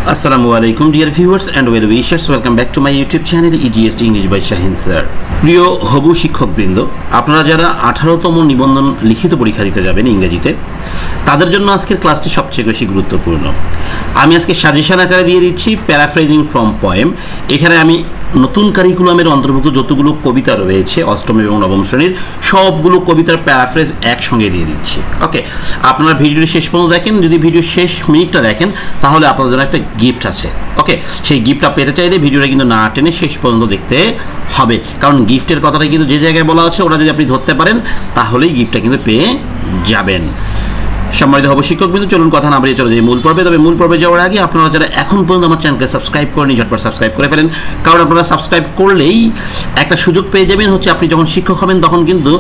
Assalamu alaikum dear viewers and well wishers, welcome back to my YouTube channel EGST English by Shahin sir. প্রিয় হবু শিক্ষকবৃন্দ, আপনারা যারা 18তম নিবন্ধন লিখিত পরীক্ষা দিতে যাবেন ইংরেজিতে, তাদের জন্য আজকের ক্লাসটি সবচেয়ে বেশি গুরুত্বপূর্ণ। আমি আজকে সাজেশন আকারে দিয়ে দিচ্ছি প্যারাফ্রেজিং ফ্রম পোয়েম। এখানে আমি নতুন কারিকুলামের অন্তর্ভুক্ত যতগুলো কবিতা রয়েছে অষ্টম এবং নবম শ্রেণীর সবগুলো কবিতার প্যারাফ্রেজ একসঙ্গে দিয়ে দিচ্ছি। ওকে, আপনারা ভিডিওটি শেষ পর্যন্ত দেখেন। যদি ভিডিও শেষ মিনিটটা দেখেন তাহলে আপনাদের জন্য একটা গিফট আছে। ওকে, সেই গিফটটা পেতে চাইলে ভিডিওটা কিন্তু না টেনে শেষ পর্যন্ত দেখতে হবে, কারণ গিফটের কথাটা কিন্তু যে জায়গায় বলা আছে ওটা যদি আপনি ধরতে পারেন তাহলেই গিফটটা কিন্তু পেয়ে যাবেন। সম্মানিত হবু শিক্ষকবৃন্দ, চলুন কথা না বাড়িয়ে চলে যাই মূল পর্বে। তবে মূল পর্বে যাওয়ার আগে আপনারা যারা এখন পর্যন্ত আমার চ্যানেলকে সাবস্ক্রাইব করেনি ঝটপট সাবস্ক্রাইব করে ফেলেন, কারণ আপনারা সাবস্ক্রাইব করলেই একটা সুযোগ পেয়ে যাবেন হচ্ছে আপনি যখন শিক্ষক হবেন তখন কিন্তু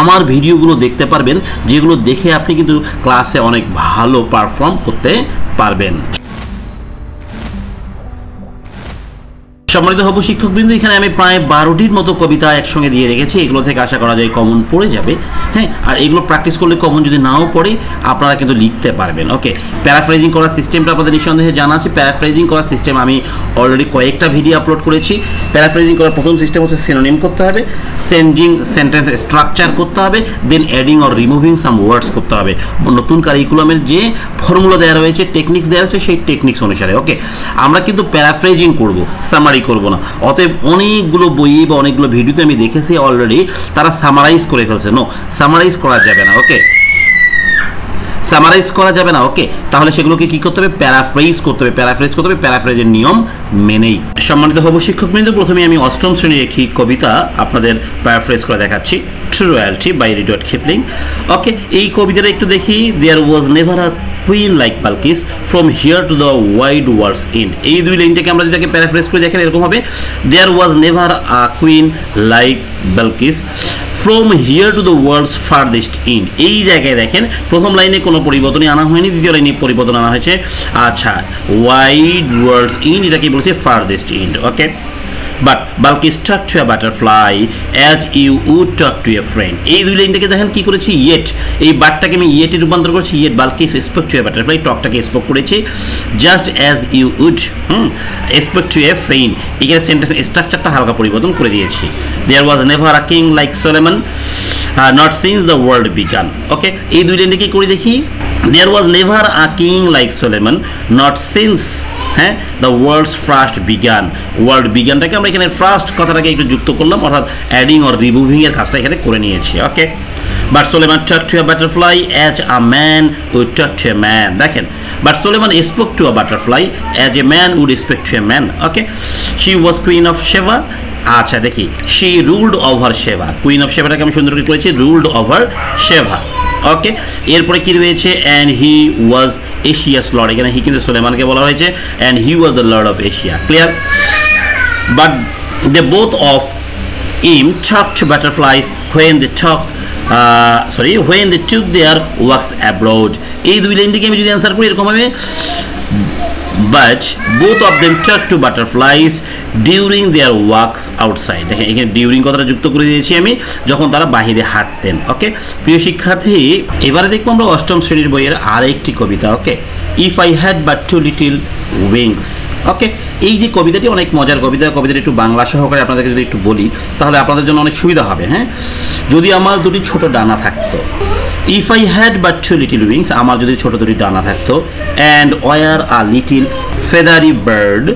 আমার ভিডিওগুলো দেখতে পারবেন, যেগুলো দেখে আপনি কিন্তু ক্লাসে অনেক ভালো পারফর্ম করতে পারবেন। সম্মানিত হবু শিক্ষকবৃন্দ, এখানে আমি প্রায় 12টির মতো কবিতা একসঙ্গে দিয়ে রেখেছি। এগুলো থেকে আশা করা যায় কমন পড়ে যাবে। হ্যাঁ, আর এগুলো প্র্যাকটিস করলে কমন যদি নাও পড়ে আপনারা কিন্তু লিখতে পারবেন। ওকে, প্যারাফ্রেজিং করার সিস্টেমটা আপনাদের নিঃসন্দেহে জানা আছে। প্যারাফ্রেজিং করার সিস্টেম আমি অলরেডি কয়েকটা ভিডিও আপলোড করেছি। প্যারাফ্রেজিং করার প্রথম সিস্টেম হচ্ছে সিনোনিম করতে হবে, চেঞ্জিং সেন্টেন্স স্ট্রাকচার করতে হবে, দেন adding or removing some words করতে হবে। নতুন কারিকুলামের যে ফর্মুলা দেওয়া রয়েছে, টেকনিক্স দেওয়া আছে, সেই টেকনিক্স অনুসারে। ওকে, আমরা কিন্তু প্যারাফ্রেজিং করব, সামারি করবো না। অতএব অনেকগুলো বই বা অনেকগুলো ভিডিওতে আমি দেখেছি অলরেডি তারা সামারাইজ করে ফেলছে। নো, সামারাইজ করা যাবে না। ওকে, সামারাইজ করা যাবে না। ওকে, তাহলে সেগুলোকে কি করতে হবে? প্যারাফ্রেজ করতে হবে। প্যারাফ্রেজ করতে হবে প্যারাফ্রেজের নিয়ম মেনেই। সম্মানিত হবু শিক্ষকবৃন্দ, প্রথমে আমি অষ্টম শ্রেণীর একটি কবিতা আপনাদের প্যারাফ্রেজ করে দেখাচ্ছি, true royalty by Rudyard Kipling. Okay, এই কবিতাটা একটু দেখি। There was never a queen like Balkis from here to the wide world's end. এই দুই লাইনটাকে আমরা যেটাকে প্যারাফ্রেজ করে দেখেন এরকম হবে, there was never a queen like Balkis from here to the world's farthest end. এই জায়গায় দেখেন প্রথম লাইনে কোনো পরিবর্তনই আনা হয়নি, দ্বিতীয় লাইনে পরিবর্তন আনা হয়েছে। আচ্ছা, ওয়াইড ওয়ার্ল্ডস ইন্ড এটা কি বলছে? Farthest end. Okay, but Balkis talk to a butterfly as you would talk to a friend. এই দুই লাইনটাকে দেখেন কি করেছি? ইয়েট, এই বাটটাকে আমি ইয়েটে রূপান্তর করেছি। Yet Balkis spoke to a butterfly, টকটাকে স্পোক করেছি just as you would spoke to a friend. এখানে সেন্টেন্স স্ট্রাকচারটা হালকা পরিবর্তন করে দিয়েছি। There was never a king like Solomon not since the world began. Okay, এই দুই লাইনটা কি করে দেখি? There was never a king like Solomon not since the world's first began. World বিগানটাকে আমরা এখানে ফার্স্ট কথাটাকে একটু যুক্ত করলাম, অর্থাৎ অ্যাডিং অর রিমুভিং এর কাজটা এখানে করে নিয়েছি। Okay, but Solomon talk to a butterfly as a man would talk to a man. দেখেন, but Solomon spoke to a butterfly as a man would spoke to a man. Okay, she was queen of Sheba. আচ্ছা দেখি, she ruled over Sheba. Queen of শেভাটাকে আমি সুন্দর করে করেছি ruled over Sheba. ওকে, এরপরে কি রয়েছে? And he was Asia's lord. এখানে হি কিন্তু সোলেমানকে বলা হয়েছে, and he was the lord of Asia. Clear? But they both of them talked butterflies when they talk when they took their works abroad. এই দুই লাইনটিকে আমি যদি অ্যান্সার করি এরকম হবে, but both of them talked to butterflies during their walks outside. দেখেন এখানে during কথাটা যুক্ত করে দিয়েছি আমি, যখন তারা বাহিরে হাঁটতেন। ওকে, প্রিয় শিক্ষার্থী, এবারে দেখবো আমরা অষ্টম শ্রেণীর বইয়ের আরেকটি কবিতা। Okay, if I had but two little wings. Okay, এই যে কবিতাটি অনেক মজার কবিতা। কবিতাটি একটু বাংলা সহকারে আপনাদেরকে যদি একটু বলি তাহলে আপনাদের জন্য অনেক সুবিধা হবে। হ্যাঁ, যদি আমার দুটি ছোট ডানা থাকতো, if I had but two little wings, আমার যদি ছোট দুটি ডানা থাকতো, and were a little feathery bird,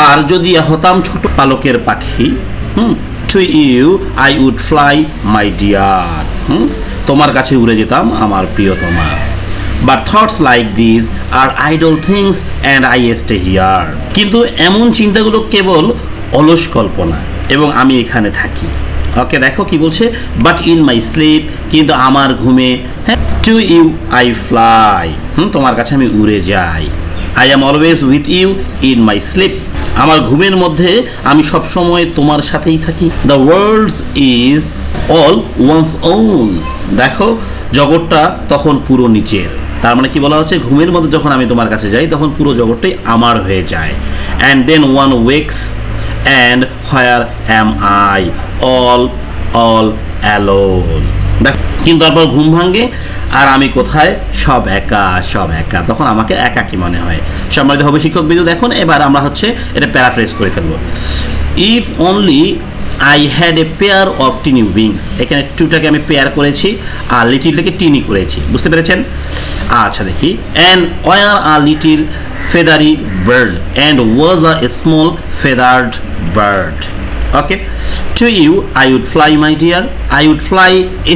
আর যদি হতাম ছোট পালকের পাখি, to you I would fly my dear, তোমার কাছে উড়ে যেতাম আমার প্রিয়তমা। But thoughts like this are idle things and I stay here. কিন্তু এমন চিন্তাগুলো কেবল অলস কল্পনা এবং আমি এখানে থাকি। ওকে, দেখো কি বলছে? বাট ইন মাই স্লিপ, কিন্তু আমার ঘুমে, হ্যাঁ, টু ইউ আই ফ্লাই, তোমার কাছে আমি উড়ে যাই। I am always with you in my sleep, আমার ঘুমের মধ্যে আমি সবসময় তোমার সাথেই থাকি। The world is all one's own. দেখো, জগৎটা তখন পুরো নিচের। তার মানে কি বলা হচ্ছে? ঘুমের মধ্যে যখন আমি তোমার কাছে যাই তখন পুরো জগৎটাই আমার হয়ে যায়। And then one wakes and where am I all alone। দেখ, কিন্তু তারপর ঘুম ভাঙে আর আমি কোথায়? সব একা, সব একা। তখন আমাকে একাকী মনে হয়। সম্মানিত হবে শিক্ষক বিন্দু, দেখুন এবার আমরা হচ্ছে এটা প্যারাফ্রেজ করে ফেলবো। If only I had a pair of tiny wings, এখানে টুটাকে আমি পেয়ার করেছি আর লিটিলটাকে টিনি করেছি, বুঝতে পেরেছেন? আচ্ছা দেখি, and were a little feathery bird and was a small feathered bird. Okay, to you I would fly my dear, I would fly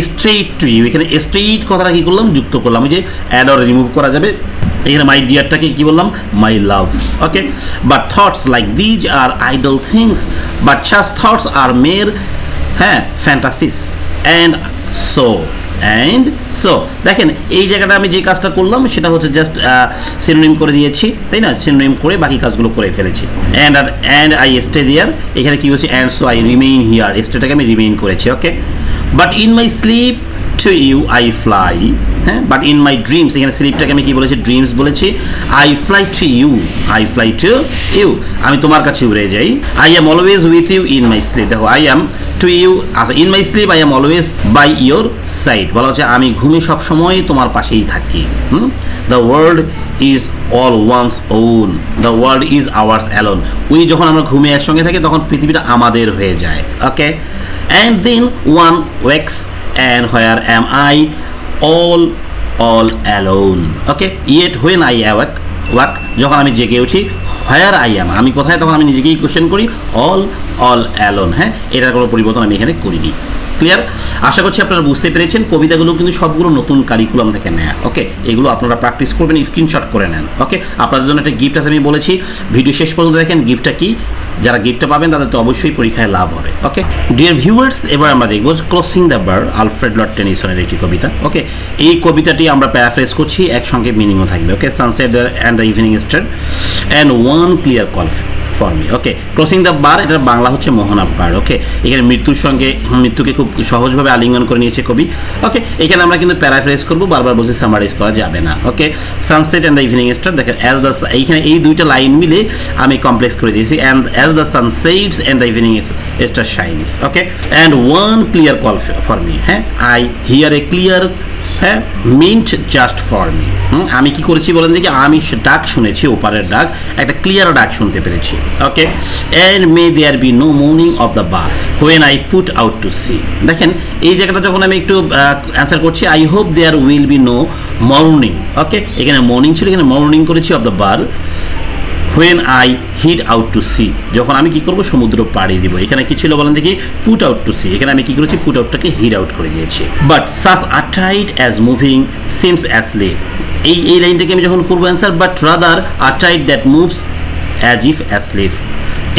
straight to you. এখানে straight কথাটা কি করলাম, যুক্ত করলাম, ওই যে অ্যাড অর রিমুভ করা যাবে। এখানে মাই ডিয়ারটাকে কি বললাম, my love. Okay, but thoughts like these are idle things, but just thoughts are mere fantasies and so দেখেন এই জায়গাটা আমি যে কাজটা করলাম সেটা হচ্ছে জাস্ট সিনোনিম করে দিয়েছি, তাই না? সিনোনিম করে বাকি কাজগুলো করে ফেলেছি। অ্যান্ড আই স্টে দেয়ার, এখানে কি হচ্ছে and so I remain here, স্টেটাকে আমি রিমেইন করেছি। Okay, but in my sleep to you I fly, but in my dreams, এখানে স্লিপটাকে আমি কি বলেছি, ড্রিমস বলেছি। I fly to you, I fly to you, আমি তোমার কাছে উড়ে যাই। I am always with you in my sleep, দেখো আই এম টু ইউ, আচ্ছা in my sleep I am always by your side, বলা হচ্ছে আমি ঘুমে সব সময় তোমার পাশেই থাকি। The world is all one's on, the world is ours alone, ওই যখন আমরা ঘুমে একসঙ্গে থাকি তখন পৃথিবীটা আমাদের হয়ে যায়। Okay, and then one wakes and where am I all alone. Okay, yet when I awake, যখন আমি জেগে উঠি, where I am, আমি কোথায়, তখন আমি নিজেকেই কোশ্চেন করি, all alone। এটার কোনো পরিবর্তন আমি এখানে করিনি। ক্লিয়ার? আশা করছি আপনারা বুঝতে পেরেছেন। কবিতাগুলো কিন্তু সবগুলো নতুন কারিকুলাম থেকে নেয়া। ওকে, এগুলো আপনারা প্র্যাকটিস করবেন, স্ক্রিনশট করে নেন। ওকে, আপনাদের জন্য একটা গিফট আছে, আমি বলেছি ভিডিও শেষ পর্যন্ত দেখেন গিফটটা কি। যারা গিফটটা পাবেন তাদের তো অবশ্যই পরীক্ষায় লাভ হবে। ওকে ডিয়ার ভিউয়ার্স, এবার আমরা দেখবো crossing the bar, Alfred Lord টেনিসনের একটি কবিতা। ওকে, এই কবিতাটি আমরা প্যারাফ্রেজ করছি, একসঙ্গে মিনিংও থাকবে। Okay, sunset and the evening star and one clear call for me. Okay, crossing the bar, এটার বাংলা হচ্ছে মোহনা বার। ওকে, এখানে মৃত্যুকে খুব সহজভাবে আলিঙ্গন করে নিয়েছে কবি। ওকে, এখানে আমরা কিন্তু প্যারাফ্রেজ করবো, বারবার বলছি সামারাইজ করা যাবে না। Okay, sunset and the evening star, দেখেন অ্যাজ দ্য, এইখানে এই দুইটা লাইন মিলে আমি কমপ্লেক্স করে দিয়েছি, and as the sun sets and the evening star shines. Okay, and one clear call for me, I hear a clear meant just for me. আমি কি করেছি বলেন দেখি, আমি ডাক শুনেছি, ওপারের ডাক, একটা ক্লিয়ার ডাক শুনতে পেরেছি। Okay, and may there be no morning of the bar when I put out to sea. দেখেন এই জায়গাটা যখন আমি একটু অ্যান্সার করছি, I hope there will be no morning. Okay, এখানে মর্নিং ছিল, এখানে মর্নিং করেছি of the bar when I head out to sea, যখন আমি কি করব, সমুদ্র পাড়ি দিব। এখানে কি ছিল বলেন দেখি, পুট আউট টু সি, এখানে আমি কি করেছি, পুট আউটটাকে হিড আউট করে দিয়েছি। But such a tide as moving seems asleep, এই লাইনটাকে আমি যখন করবো answer, but rather a tide that moves as if asleep.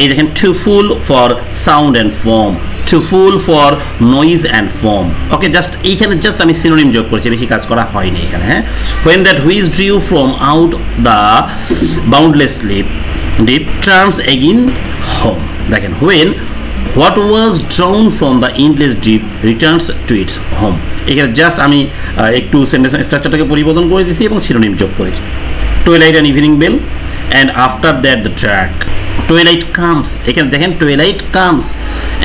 এই দেখেন, too full for sound and form, too full for noise and form. Okay, just এইখানে just আমি synonym যোগ করেছি, বেশি কাজ করা হয়নি এখানে। when that which drew from out the boundless deep turns again home, দেখেন when what was drawn from the endless deep returns to its home, এখানে জাস্ট আমি একটু সেন্টেন্স স্ট্রাকচারটাকে পরিবর্তন করে দিয়েছি এবং সিনোনিম যোগ করেছি। twilight and evening bell, and after that the track, twilight comes, এখানে দেখেন twilight comes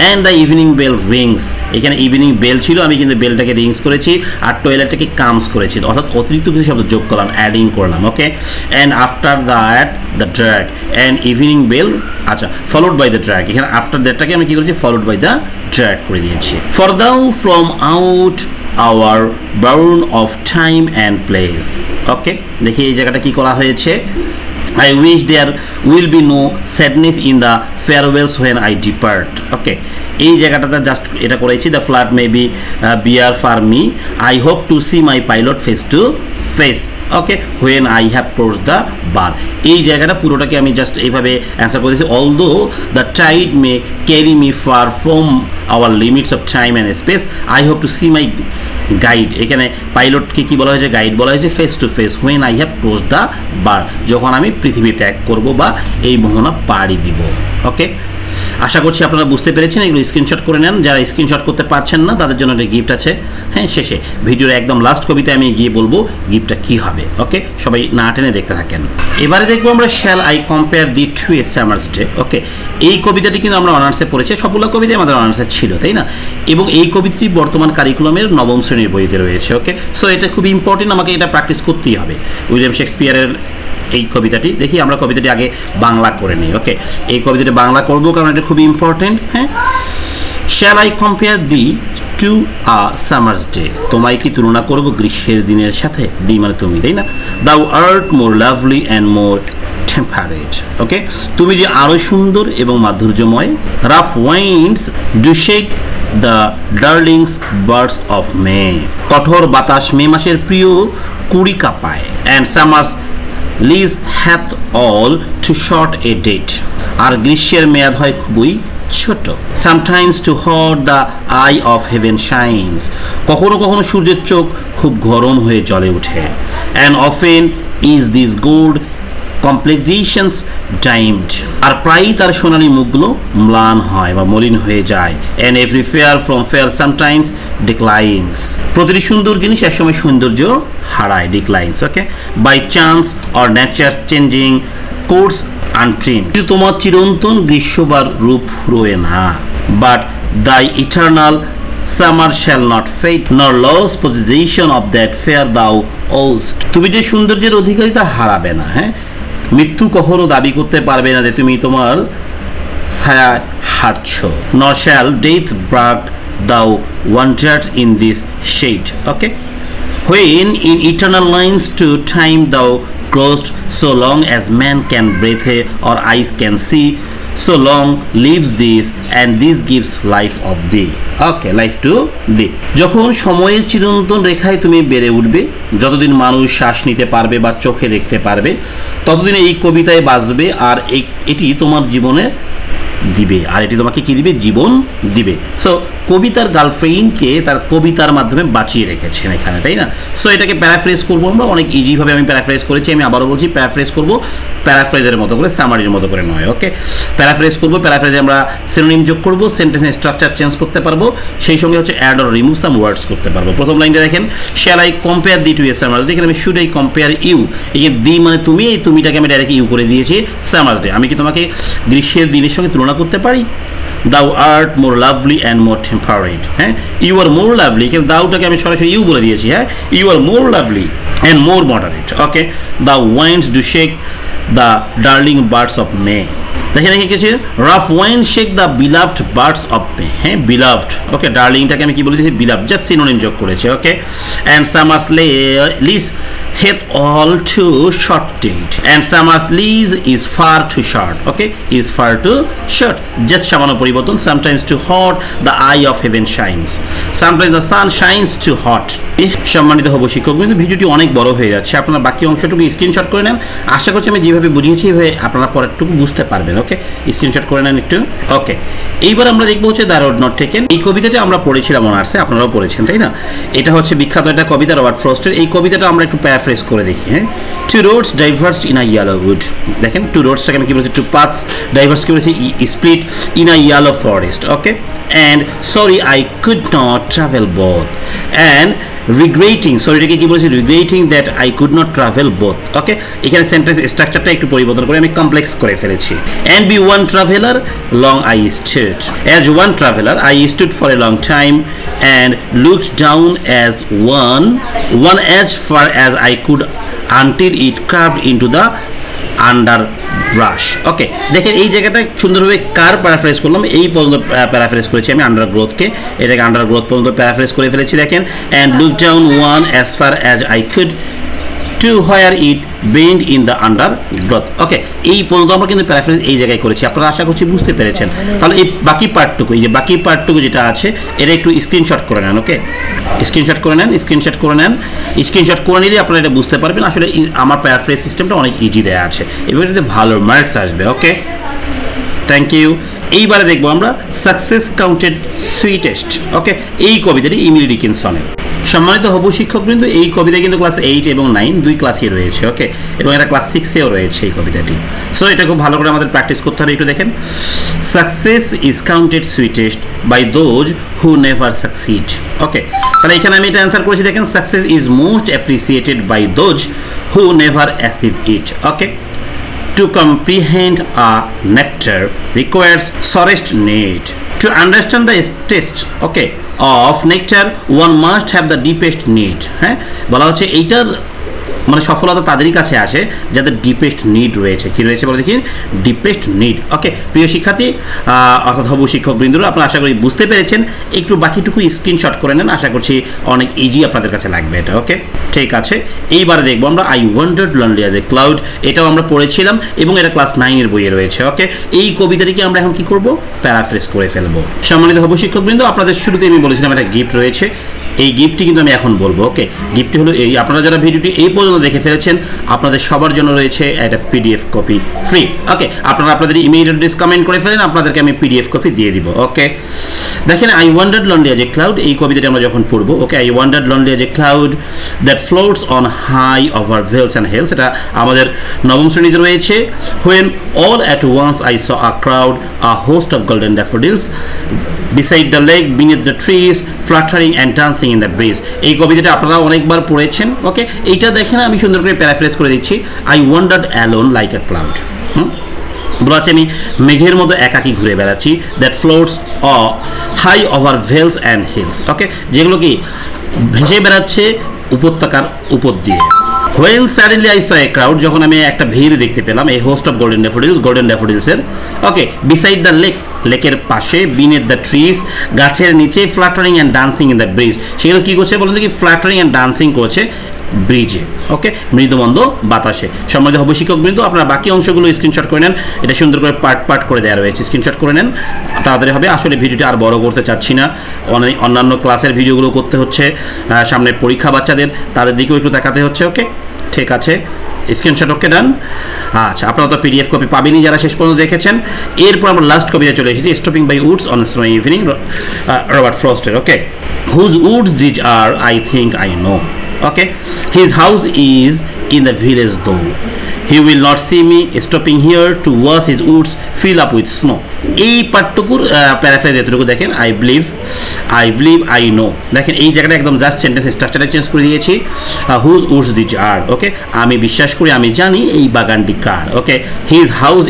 and the evening bell rings, এখানে ইভিনিং বেল ছিল, আমি কিন্তু বেলটাকে রিংস করেছি আর টয়লেটটাকে কামস করেছি, অর্থাৎ অতিরিক্ত কিছু শব্দ যোগ করলাম, অ্যাডিং করলাম। Okay, and after that the dark and evening bell, আচ্ছা ফলোড বাই দ্য ড্র্যাগ, এখানে আফটার দ্যাটটাকে আমি কি করেছি, ফলোড বাই দ্য ড্র্যাগ করে দিয়েছি। For though from out our bourne of time and place. Okay, দেখি এই জায়গাটা কি করা হয়েছে, I wish there will be no sadness in the farewells when I depart. Okay, এই জায়গাটাতে জাস্ট এটা করেছি, the flood may be bear for me, I hope to see my pilot face to face. Okay, when I have crossed the bar, এই জায়গাটা পুরোটাকে আমি just এইভাবে answer করে দিয়েছি। although the tide may carry me far from our limits of time and space, I hope to see my guide, এখানে পাইলটকে কি বলা হয়েছে, গাইড বলা হয়েছে, face to face when I have crossed the bar, যখন আমি পৃথিবী ত্যাগ করব বা এই মোহনা পাড়ি দিব। ওকে, আশা করছি আপনারা বুঝতে পেরেছেন। এগুলো স্ক্রিনশট করে নেন, যারা স্ক্রিনশট করতে পারছেন না তাদের জন্য একটা গিফট আছে। হ্যাঁ, শেষে ভিডিওর একদম লাস্ট কবিতায় আমি গিয়ে বলবো গিফটটা কী হবে। ওকে, সবাই না টেনে দেখতে থাকেন। এবারে দেখবো আমরা shall I compare the to a summer's day. Okay, এই কবিতাটি কিন্তু আমরা অনার্সে পড়েছি, সবগুলো কবিতাই আমাদের অনার্সে ছিল, তাই না? এবং এই কবিতাটি বর্তমান কারিকুলামের 9ম শ্রেণীর বইতে রয়েছে। ওকে, সো এটা খুব ইম্পর্টেন্ট, আমাকে এটা প্র্যাকটিস করতেই হবে। উইলিয়াম শেক্সপিয়ারের এই কবিতাটি দেখি আমরা কবিতাটি আগে বাংলা করে নিই। ওকে, এই কবিতাটি বাংলা করবো কারণ এটা খুবই ইম্পর্টেন্ট। হ্যাঁ, shall I compare the to a summer's day, তোমায় কি তুলনা করবো গ্রীষ্মের দিনের সাথে? দি মানে তুমি, তাই না? Thou art more lovely and more temperate. Okay, তুমি যে আরো সুন্দর এবং মাধুর্যময়। Rough winds do shake the darlings birds of May, কঠোর বাতাস মে মাসের প্রিয় কুড়ি কাঁপায়। And summer's lease hath all too short a date, আর গ্রীষ্মের মেয়াদ হয় খুবই ছোট। Sometimes too hot the eye of heaven shines, কখনো কখনো সূর্যের চোখ খুব গরম হয়ে জ্বলে ওঠে। And often is this gold কমপ্লেক্সেশনস ডাইমড, আর প্রায়ই তার সোনালী মুখগুলো ম্লান হয় বা মলিন হয়ে যায়। And every fair from fair sometimes declines, প্রতিটি সুন্দর জিনিস একসময় সৌন্দর্য হারায়, declines. Okay, by chance or nature's changing course untrimmed, কিন্তু তোমার চিরন্তন গ্রীষ্মবার রূপ রয়ে না। But thy eternal summer shall not fade nor lose possession of that fair thou owest, তুমি যে সৌন্দর্যের অধিকারী তা হারাবে না। হ্যাঁ, মৃত্যু কখনো দাবি করতে পারবে না যে তুমি তোমার ছায়া হারছো। nor shall death brag thou wandered in this shade. Okay, when in eternal lines to time thou growest, so long as man can breathe or eyes can see, so long lives this and this gives life of thee. Okay, life to thee, যখন সময়ের চিরন্তন রেখায় তুমি বেড়ে উঠবে, যতদিন মানুষ শ্বাস নিতে পারবে বা চোখে দেখতে পারবে, ততদিন এই কবিতায় বাঁচবে, আর এটি তোমার জীবনে দিবে, আর এটি তোমাকে কি দিবে? জীবন দিবে। সো কবিতার গার্লফ্রেন্ডকে তার কবিতার মাধ্যমে বাঁচিয়ে রেখেছেন এখানে, তাই না? সো এটাকে প্যারাফ্রেজ করবো আমরা, অনেক ইজিভাবে আমি প্যারাফ্রেজ করেছি। আমি আবারও বলছি, প্যারাফ্রেজ করবো প্যারাফ্রেজের মতো করে, সামারির মতো করে নয়। ওকে, প্যারাফ্রেজ করবো, প্যারাফ্রেজে আমরা সিনোনিম যোগ করবো, সেন্টেন্সের স্ট্রাকচার চেঞ্জ করতে পারবো, সেই সঙ্গে হচ্ছে add or remove some words করতে পারবো। প্রথম লাইনটা দেখেন, shall I compare the to a summer's day, এখানে আমি শুড আই কম্পেয়ার ইউ, এই যে দি মানে তুমি, এই তুমিটাকে আমি ডাইরেক্ট ইউ করে দিয়েছি সামার্স ডে। আমি কি তোমাকে গ্রীষ্মের দিনের সঙ্গে তুলনা করতে পারি? Thou art more lovely and more temperate. হ্যাঁ, you are more lovely, কিন্তু দাউটাকে আমি সরাসরি ইউ বলে দিয়েছি। হ্যাঁ, you are more lovely and more moderate. Okay, the winds do shake the darling birds of May. দেখেন কি কিছু, rough wine shake the beloved birds of মে। হ্যাঁ, বিলাভড। ওকে, ডার্লিংটাকে আমি কি বলে দিয়েছি? বিলাভড, জাস্ট সিনোনিম যোগ করেছে। Okay, and summer's lease hath all too short date, and summer's lease is far too short. Okay, is far too short, just সামান্য পরিবর্তন। sometimes too hot the eye of heaven shines, sometimes the sun shines too hot. সম্মানিত হব শিক্ষক, কিন্তু ভিডিওটি অনেক বড় হয়ে যাচ্ছে, আপনারা বাকি অংশটুকু স্ক্রিনশট করে নেন। আশা করছি আমি যেভাবে বুঝিয়েছি এভাবে আপনারা পরেরটুকু বুঝতে পারবেন। ওকে, স্ক্রিনশট করে নেন একটু। ওকে, এইবার আমরা দেখবো হচ্ছে দ্য রোড নট টেকেন। এই কবিতাটা আমরা পড়েছিলাম অনার্সে, আপনারাও পড়েছেন, তাই না? এটা হচ্ছে বিখ্যাত একটা কবিতা রবার্ট ফ্রস্টের। এই কবিতাটা আমরা একটু প্যারাফ্রেজ করে দেখি। হ্যাঁ, two roads diverged in a yellow wood, দেখেন টু রোডসটাকে আমি কি বলেছি? টু পাথস ডাইভার্স কি বলেছি? Split in a yellow forest. Okay, and sorry I could not travel both, and regretting, সরিটাকে কি বলেছি? Regretting that I could not travel both. Okay, এখানে সেন্টেন্স স্ট্রাকচারটা একটু পরিবর্তন করে আমি কমপ্লেক্স করে ফেলেছি। And be one traveller long I stood, as one traveller I stood for a long time and looked down as one as far as I could until it carved into the underbrush. ওকে, দেখেন এই জায়গাটা সুন্দরভাবে কার paraphrase করলাম, এই পর্যন্ত paraphrase করেছি আমি আন্ডারগ্রোথকে, এটাকে আন্ডারগ্রোথ পর্যন্ত প্যারাফ্রেজ করে ফেলেছি। দেখেন, and look down one as far as I could to where it bend in the undergrowth. ওকে, এই পর্যন্ত আমরা কিন্তু প্যারাফ্রেজ এই জায়গায় করেছি, আপনারা আশা করছি বুঝতে পেরেছেন। তাহলে এই বাকি পার্টটুকু, এই যে বাকি পার্টটুকু যেটা আছে, এটা একটু স্ক্রিনশট করে নেন। ওকে, স্ক্রিনশট করে নেন, স্ক্রিনশট করে নেন। স্ক্রিনশট করে নিলে আপনারা এটা বুঝতে পারবেন আসলে আমার প্যারাফ্রেজ সিস্টেমটা অনেক ইজি দেওয়া আছে, এবার এটাতে ভালো মার্কস আসবে। ওকে, থ্যাংক ইউ। এইবারে দেখবো আমরা সাকসেস কাউন্টেড সুইটেস্ট। ওকে, এই কবিতাটি ইমিলি ডিকিনসনের। সম্মানিত হবু শিক্ষকবৃন্দ, এই কবিতা কিন্তু ক্লাস 8 এবং 9 দুই ক্লাসই রয়েছে, ওকে, এবং এটা ক্লাস 6-এও রয়েছে এই কবিতাটি। সো এটা খুব ভালো করে আমাদের প্র্যাকটিস করতে হবে। একটু দেখেন, success is counted sweetest by those who never succeed. Okay, তাহলে এখানে আমি এটা অ্যান্সার করেছি। দেখেন, success is most appreciated by those who never achieve it. Okay, to comprehend a nectar requires sorest need. To understand the taste, okay, of nectar, one must have the deepest need. হ্যাঁ, বলা হচ্ছে এইটার মানে সফলতা তাদেরই কাছে আসে যাদের ডিপেস্ট নিড রয়েছে। কি রয়েছে বলে দেখি, ডিপেস্ট নিড। ওকে, প্রিয় শিক্ষার্থী অর্থাৎ হবু শিক্ষকবৃন্দরা, আপনারা আশা করি বুঝতে পেরেছেন। একটু বাকিটুকু স্ক্রিনশট করে নেন, আশা করছি অনেক ইজি আপনাদের কাছে লাগবে এটা। ওকে, ঠিক আছে, এইবারে দেখবো আমরা I wandered lonely as a cloud. এটাও আমরা পড়েছিলাম এবং এটা ক্লাস 9-এর বইয়ে রয়েছে। ওকে, এই কবিতাটিকে আমরা এখন কি করব, প্যারাফ্রেজ করে ফেলবো। সম্মানিত হবু শিক্ষকবৃন্দ, আপনাদের শুরুতে আমি বলেছিলাম একটা গিফট রয়েছে, এই গিফটটি কিন্তু আমি এখন বলবো। ওকে, গিফটটি হলো এই, আপনারা যারা ভিডিওটি এই পর্যন্ত দেখে ফেলেছেন আপনাদের সবার জন্য রয়েছে একটা পিডিএফ কপি ফ্রি। ওকে, আপনারা আপনাদের ইমেইল অ্যাড্রেস কমেন্ট করে ফেলেন, আপনাদেরকে আমি পিডিএফ কপি দিয়ে দিব। ওকে, দেখেন, I wandered lonely as a cloud, এই কবিতাটি আমরা যখন পড়বো। Okay, I wandered lonely as a cloud that floats on high over vales and hills, এটা আমাদের নবম শ্রেণীতে রয়েছে। When all at once I saw a crowd a host of golden daffodils beside the lake, beneath the trees, fluttering and dancing in the breeze। এই কবিতাটা আপনারা অনেকবার পড়েছেন। ওকে, এইটা দেখেন আমি সুন্দর করে প্যারাফ্রেজ করে দিচ্ছি। I wandered alone like a cloud, বলা আছে আমি মেঘের মতো একাকী ঘুরে বেড়াচ্ছি। That floats high over vales and hills, okay, যেগুলো কি ভেসে বেড়াচ্ছে উপত্যকার উপর দিয়ে। When suddenly I saw a crowd, যখন আমি একটা ভিড় দেখতে পেলাম, এই host of golden daffodils, golden ড্যাফোডিলসের। ওকে, বিসাইড দ্য লেক, লেকের পাশে, বিনেথ দ্য ট্রিজ, গাছের নিচে, fluttering and dancing in the breeze, সেগুলো কী করছে বলুন দেখি, ফ্লাটারিং অ্যান্ড ডান্সিং করছে ব্রিজে। ওকে, মৃদুমন্দ বাতাসে। সম্মানিত হবু শিক্ষকবৃন্দ, আপনারা বাকি অংশগুলো স্ক্রিনশট করে নেন, এটা সুন্দর করে পার্ট করে দেওয়া রয়েছে, স্ক্রিনশট করে নেন, তাড়াতাড়ি হবে। আসলে ভিডিওটি আর বড় করতে চাচ্ছি না, অন্যান্য ক্লাসের ভিডিওগুলো করতে হচ্ছে, সামনে পরীক্ষা বাচ্চাদের, তাদের দিকেও একটু দেখাতে হচ্ছে। ওকে, ঠিক আছে, স্ক্রিনশট ওকে ডান। আচ্ছা, আপনারা তো পিডিএফ কপি পাবেনই যারা শেষ পর্যন্ত দেখেছেন। এরপর আমরা লাস্ট কবিতা চলে এসেছি, stopping by woods on snow evening, Robert ফ্রস্টের। Okay, whose woods these are I think I know. Okay, his house is in the village though, he will not see me stopping here to watch his woods fill up with snow. এই পার্টটুকুর paraphrase এতটুকু দেখেন, I believe I know. দেখেন এই জায়গাটা একদম just sentence স্ট্রাকচারটা change করে দিয়েছি। Whose woods these are, okay, আমি বিশ্বাস করি, আমি জানি এই বাগানটি কার। Okay, his house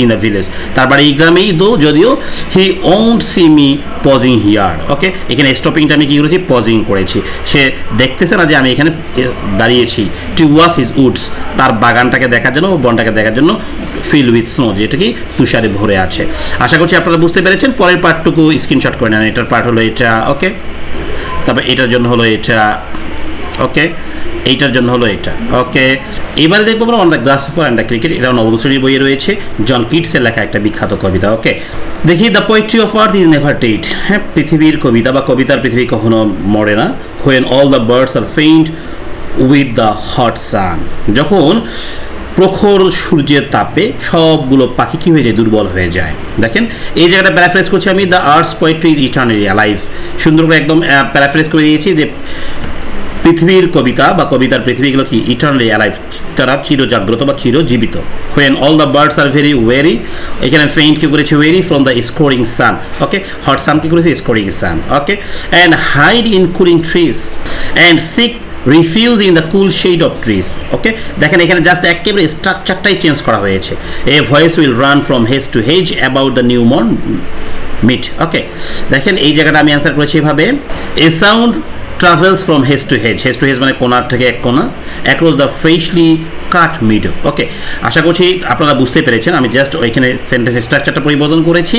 in the village, তার বাড়ি এই গ্রামেই, দো যদিও, he won't see me pausing here. Okay, এখানে স্টপিংটা আমি কী করেছি, পজিং করেছি, সে দেখতেছে না যে আমি এখানে দাঁড়িয়েছি। টু ওয়াশ হিজ উডস, তার বাগানটাকে দেখার জন্য, বনটাকে দেখার জন্য, ফিল উইথ স্নো, যেটা কি তুষারে ভরে আছে। আশা করছি আপনারা বুঝতে পেরেছেন। পরের পার্টটুকু স্ক্রিনশট করে নেন, এটার পার্ট হলো এটা। ওকে, তারপর এটার জন্য হলো এটা। ওকে, এইটার জন্য হলো এটা। ওকে, এবারে দেখবো আমরা on the গ্রাসহপার and the cricket, এটা নবম শ্রেণীর বইয়ে রয়েছে, জন কিটসের লেখা একটা বিখ্যাত কবিতা। ওকে, দেখি, the poetry of earth is never dead. হ্যাঁ, পৃথিবীর কবিতা বা কবিতার পৃথিবী কখনো মরে না। When all the birds are faint with the hot sun, যখন প্রখর সূর্যের তাপে সবগুলো পাখি কী হয়ে যায়, দুর্বল হয়ে যায়। দেখেন এই জায়গাটা প্যারাফ্রেজ করছি আমি, the earth's poetry is eternally alive, সুন্দর করে একদম প্যারাফ্রেজ করে দিয়েছি যে পৃথিবীর কবিতা বা কবিতার পৃথিবীগুলো কি ইটারনালি অ্যালাইভ, তারা চিরজাগ্রত বা চিরজীবিত। When all the birds are very weary, এখানে ফেইন্ট কি করেছে, weary from the scorching sun. Okay, hot sun কি করেছে, scorching sun. Okay, and hide in cooling trees and seek refuge in the cool shade of trees. Okay, দেখেন এখানে just একেবারে স্ট্রাকচারটাই change করা হয়েছে। A voice will run from hedge to hedge about the new মর্ন mead. Okay, দেখেন এই জায়গাটা আমি অ্যান্সার করেছি এভাবে, a sound travels from hedge to hedge, hedge to hedge মানে কোনার থেকে এক কোনা, across the freshly cut meadow. Okay, আশা করছি আপনারা বুঝতে পেরেছেন। আমি জাস্ট ওইখানে সেন্টেন্স স্ট্রাকচারটা পরিবর্তন করেছি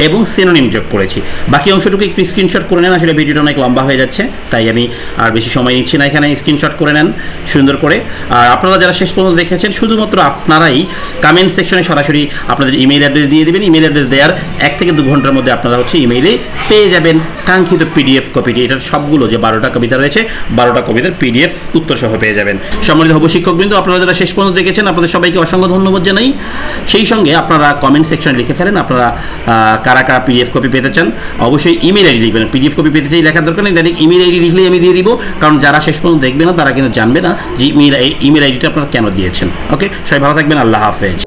এবং সিনোনিম যোগ করেছি। বাকি অংশটুকু একটু স্ক্রিনশট করে নেন, আসলে ভিডিওটা অনেক লম্বা হয়ে যাচ্ছে, তাই আমি আর বেশি সময় নিচ্ছি না, এখানে স্ক্রিনশট করে নেন সুন্দর করে। আর আপনারা যারা শেষ পর্যন্ত দেখেছেন, শুধুমাত্র আপনারাই কমেন্ট সেকশনে সরাসরি আপনাদের ইমেইল অ্যাড্রেস দিয়ে দেবেন। ইমেইল অ্যাড্রেস দেওয়ার 1 থেকে 2 ঘন্টার মধ্যে আপনারা ইমেইলে পেয়ে যাবেন কাঙ্ক্ষিত পিডিএফ কপিটি। এটার সবগুলো যে 12 12টা কবিতা রয়েছে, 12টা কবিতার PDF উত্তর সহ পেয়ে যাবেন। সম্মানিত হবু শিক্ষকবৃন্দ, আপনারা যারা শেষ পর্যন্ত দেখেছেন আপনাদের সবাইকে অসংখ্য ধন্যবাদ জানাই। সেই সঙ্গে আপনারা কমেন্ট সেকশনে লিখে ফেলেন আপনারা কারা কারা PDF কপি পেতে চান। অবশ্যই ইমেল আইডি লিখবেন, PDF কপি পেতে চাই লেখার দরকার নেই, ডাইরেক্ট ইমেল আইডি লিখলেই আমি দিয়ে দিব, কারণ যারা শেষ পর্যন্ত দেখবে না তারা কিন্তু জানবে না যে ইমেল আইডিটা আপনারা কেন দিয়েছেন। ওকে, সবাই ভালো থাকবেন, আল্লাহ হাফেজ।